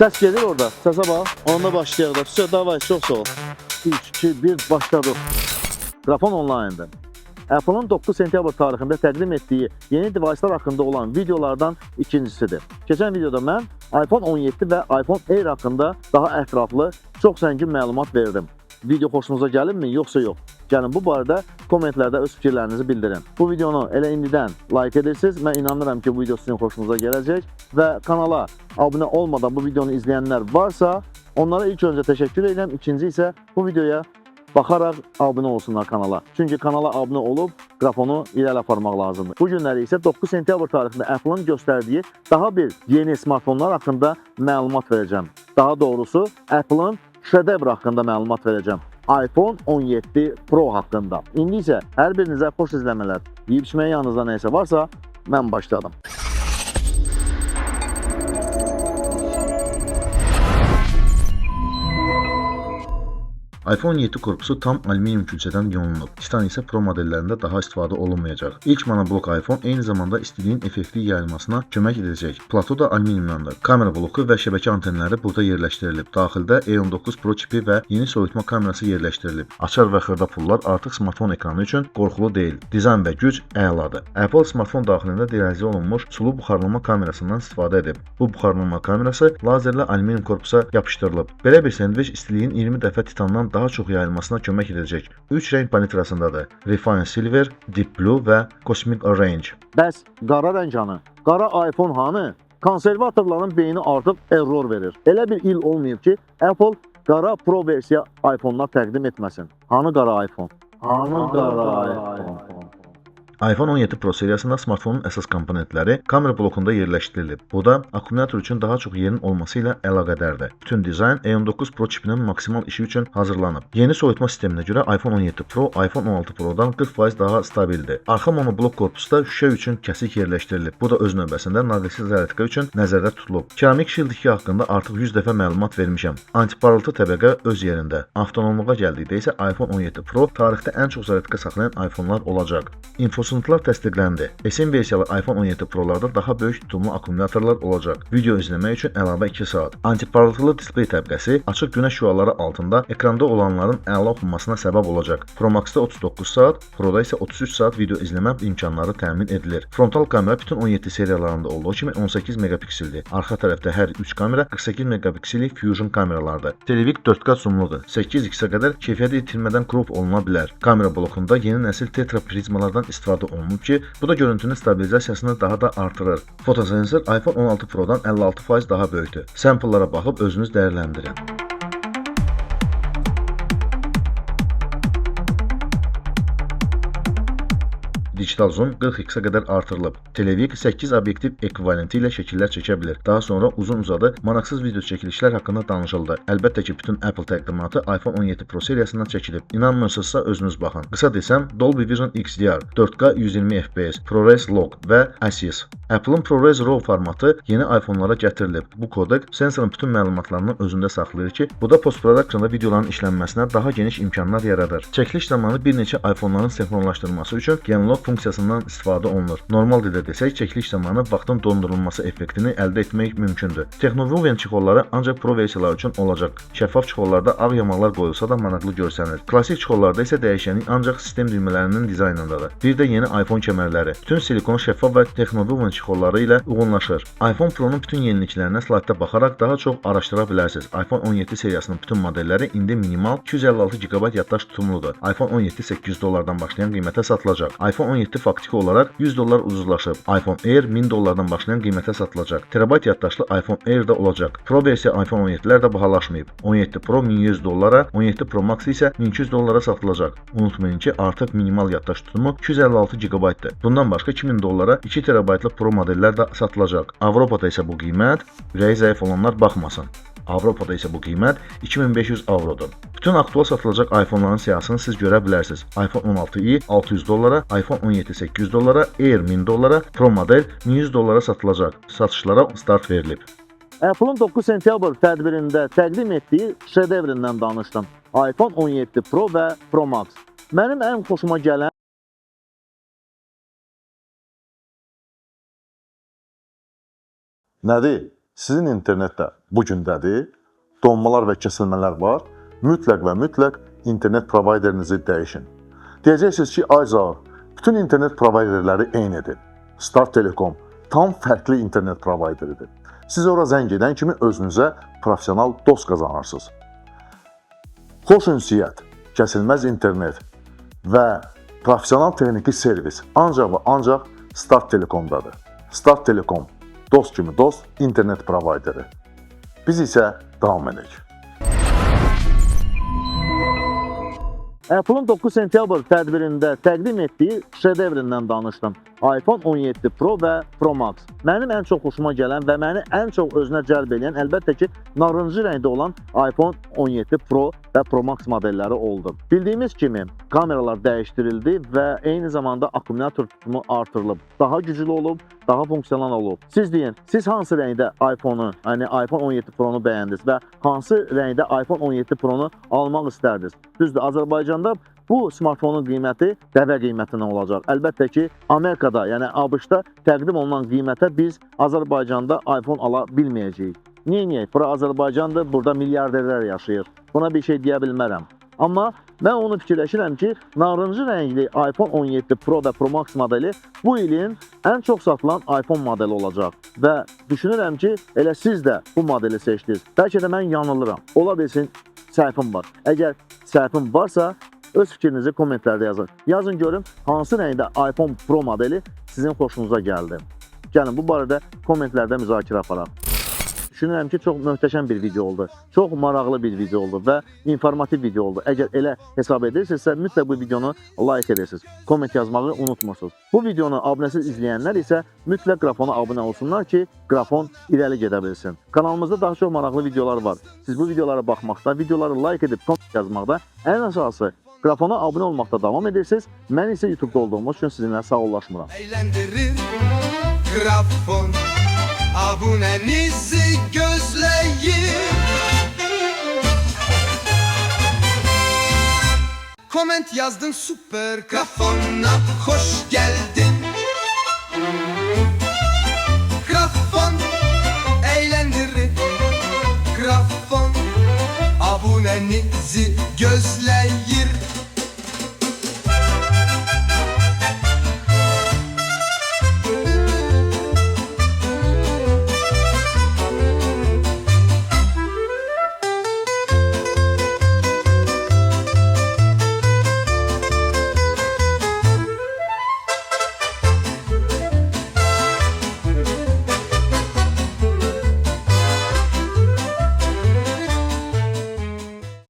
Səs gedir orada. Səsə bax. Onda başlayaq da. Все, davay, çox sağ ol. 3, 2, 1, başladıq. Qrafon online'da. Apple'ın 9 sentyabr tarixində təqdim etdiyi yeni device'lar haqqında olan videolardan ikincisidir. Keçən videoda mən iPhone 17 və iPhone Air haqqında daha ətraflı, çox zəngin məlumat verdim. Video xoşunuza gəlirmi, yoxsa yox? Gəlin bu barədə kommentlərdə öz fikirlərinizi bildirin. Bu videonu elə indidən like edirsiniz. Mən inanıram ki, bu video sizin xoşunuza gələcək və kanala abunə olmadan bu videonu izləyənlər varsa, onlara ilk öncə təşəkkür edirəm. İkinci isə bu videoya baxaraq abunə olsunlar kanala. Çünki kanala abunə olub qrafonu irəli aparmaq lazımdır. Bu günləri isə 9 sentyabr tarixində Apple'ın göstərdiyi daha bir yeni smartfonlar haqqında məlumat verəcəm. Daha doğrusu Apple'ın şedevr haqqında məlumat verəcəm. iPhone 17 Pro haqqında. İndi isə hər birinizə xoş izləmələr. Yeyib içməyə yanınızda nəysə varsa, mən başladım. iPhone 7 korpusu tam alüminium külçədən yonulub. Titan isə Pro modellərində daha istifadə olunmayacaq. İlk monoblok iPhone eyni zamanda istiliyin effektiv yayılmasına kömək edəcək. Plato da alüminiumdandır. Kamera bloku və şəbəkə antenləri burada yerləşdirilib. Daxildə A19 Pro çipi və yeni soyutma kamerası yerləşdirilib. Açar və xırda pullar artıq smartfon ekranı üçün qorxulu deyil. Dizayn və güc əladır. Apple smartfon daxilində realizə olunmuş sulu buxarlama kamerasından istifadə edib. Bu buxarlama kamerası lazerlə alüminium korpusa yapışdırılıb. Belə bir sendviç istiliyin 20 dəfə titandan daha çox yayılmasına kömək edəcək. 3 rəng palitrasındadır: Refine Silver, Deep Blue və Cosmic Orange. Bəs qara rəng hanı? Qara iPhone hanı? Konservatorların beyni artıq error verir. Elə bir il olmayıb ki, Apple qara Pro versiya iPhone-lar təqdim etməsin. Hanı qara iPhone? Hanı qara iPhone? iPhone 17 Pro seriyasında smartfonun əsas komponentləri kamera blokunda yerləşdirilib. Bu da akkumulyator üçün daha çox yerin olması ilə əlaqədardır. Bütün dizayn A19 Pro çipinin maksimal işi üçün hazırlanıb. Yeni soyutma sisteminə görə iPhone 17 Pro iPhone 16 Pro-dan 40% daha stabildir. Arxa monoblok korpusda şüşə üçün kəsik yerləşdirilib. Bu da öz növbəsində naqilsiz zərərətka üçün nəzərdə tutulub. Keramik Shield 2 haqqında artıq 100 dəfə məlumat vermişəm. Antiparıltı təbəqə öz yerində. Avtonomluğa gəldikdə isə iPhone 17 Pro tarixdə ən çox zərərətka saxlayan iPhone-lar olacaq. Sınıflar təsdiqləndi. SM versiyalı iPhone 17 Pro-larda daha böyük tutumlu akkumulyatorlar olacaq. Video izləmək üçün əlavə 2 saat. Antiparıltılı displey təbəqəsi açıq günəş şüaları altında ekranda olanların əla oxunmasına səbəb olacaq. Pro Max-da 39 saat, Pro-da isə 33 saat video izləmə imkanları təmin edilir. Frontal kamera bütün 17 seriyalarında olduğu kimi 18 megapikseldir. Arxa tərəfdə hər 3 kamera 48 megapiksellik Fusion kameralardır. Televik 4K zoomludur. 8x-ə qədər keyfiyyəti itirmədən crop oluna bilər. Kamera blokunda yeni nəsil tetra prizmalardan istifadə olunub ki, bu da görüntünün stabilizasiyasını daha da artırır. Fotosensor iPhone 16 Pro-dan 56% daha böyükdür. Sample'lara baxıb özünüz dəyərləndirin. Digital zoom 40x-ə qədər artırılıb. Televik 8 obyektiv ekvivalenti ilə şəkillər çəkə bilir. Daha sonra uzun-uzadı maraqsız video çəkilişlər haqqında danışıldı. Əlbəttə ki, bütün Apple təqdimatı iPhone 17 Pro seriyasından çəkilib. İnanmırsınızsa özünüz baxın. Qısa desəm, Dolby Vision XDR, 4K 120 FPS, ProRes Log və ASIS. Apple'ın ProRes RAW formatı yeni iPhone-lara gətirilib. Bu kodek sensorun bütün məlumatlarını özündə saxlayır ki, bu da post-productionda videoların işlənməsinə daha geniş imkanlar yaradır. Çəkiliş zamanı bir neçə iPhone-ların sinxronlaşdırılması üçün Genlock funksiyasından istifadə olunur. Normal dildə desək, çəkiliş zamanı vaxtın dondurulması effektini əldə etmək mümkündür. Technowoven çixolları ancaq Pro versiyalar üçün olacaq. Şəffaf çixollarda ağ yamaqlar qoyulsa da maraqlı görsənir. Klassik çixollarda isə dəyişənlik ancaq sistem düymələrinin dizaynındadır. Bir də yeni iPhone kəmərləri. Bütün silikon şəffaf və Technowoven çixolları ilə uyğunlaşır. iPhone Pro-nun bütün yeniliklərinə slaytda baxaraq daha çox araşdıra bilərsiniz. iPhone 17 seriyasının bütün modelləri indi minimal 256 GB yaddaş tutumludur. iPhone 17 800 dollardan başlayan qiymətə satılacaq. iPhone 17 faktiki olaraq 100 dollar ucuzlaşıb. iPhone Air 1000 dollardan başlayan qiymətə satılacaq. Terabayt yaddaşlı iPhone Air də olacaq. Pro versiya iPhone 17-lər də bahalaşmayıb. 17 Pro 1100 dollara, 17 Pro Max isə 1200 dollara satılacaq. Unutmayın ki, artıq minimal yaddaş tutumu 256 GB-dır. Bundan başqa 2000 dollara 2 terabaytlı Pro modellər də satılacaq. Avropada isə bu qiymət, ürəyi zəif olanlar baxmasın. Avropada isə bu qiymət 2500 avrodur. Bütün aktual satılacaq iPhone-ların siyahısını siz görə bilərsiniz. iPhone 16i 600 dollara, iPhone 17 800 dollara, Air 1000 dollara, Pro model 1100 dollara satılacaq. Satışlara start verilib. Apple'ın 9 sentyabr tədbirində təqdim etdiyi şedevrindən danışdım. iPhone 17 Pro və Pro Max. Mənim ən xoşuma gələn nədir? Sizin internetdə bu gündədir, donmalar və kəsilmələr var. Mütləq və mütləq internet provayderinizi dəyişin. Deyəcəksiniz ki, Ayzağ, bütün internet provayderləri eynidir. Start Telekom tam fərqli internet provayderidir. Siz ora zəng edən kimi özünüzə professional dost qazanırsınız. Xoş ünsiyyət, kəsilməz internet və professional texniki servis ancaq və ancaq Start Telekomdadır. Start Telekom dost kimi dost internet provayderi. Biz isə davam edək. Apple'ın 9 sentyabr tədbirində təqdim etdiyi şedevrindən danışdım. iPhone 17 Pro və Pro Max. Mənim ən çox xoşuma gələn və məni ən çox özünə cəlb edən əlbəttə ki, narıncı rəngdə olan iPhone 17 Pro və Pro Max modelləri oldu. Bildiyimiz kimi kameralar dəyişdirildi və eyni zamanda akkumulyator tutumu artırılıb. Daha güclü olub, daha funksional olub. Siz deyin, siz hansı rəngdə iPhone-u, yəni iPhone 17 Pro-nu bəyəndiniz və hansı rəngdə iPhone 17 Pro-nu almaq istərdiniz? Düzdür, Azərbaycanda bu smartfonun qiyməti dəvə qiymətindən olacaq. Əlbəttə ki, Amerikada, yəni ABŞ-da təqdim olunan qiymətə biz Azərbaycanda iPhone ala bilməyəcəyik. Niyə? Bura Azərbaycandır, burada milyarderlər yaşayır. Buna bir şey deyə bilmərəm. Amma mən onu fikirləşirəm ki, narıncı rəngli iPhone 17 Pro və Pro Max modeli bu ilin ən çox satılan iPhone modeli olacaq. Və düşünürəm ki, elə siz də bu modeli seçdiniz. Bəlkə də mən yanılıram. Ola bilsin, səhvim var. Əgər səhvim varsa, öz fikrinizi kommentlərdə yazın. Yazın görüm, hansı rəngdə iPhone Pro modeli sizin xoşunuza gəldi. Gəlin, bu barədə kommentlərdə müzakirə aparaq. Düşünürəm ki, çox möhtəşəm bir video oldu. Çox maraqlı bir video oldu və informativ video oldu. Əgər elə hesab edirsinizsə, mütləq bu videonu like edirsiniz. Komment yazmağı unutmursunuz. Bu videonu abunəsiz izləyənlər isə mütləq qrafona abunə olsunlar ki, qrafon irəli gedə bilsin. Kanalımızda daha çox maraqlı videolar var. Siz bu videolara baxmaqda, videoları like edib komment yazmaqda, ən əsası qrafona abunə olmaqda davam edirsiniz. Mən isə YouTube-da olduğumuz üçün sizinlə sağollaşmıram. Eğlendirir grafon, abunenizi gözleyin. Comment yazdın süper grafona hoş geldin. Grafon eğlendirir grafon, abunenizi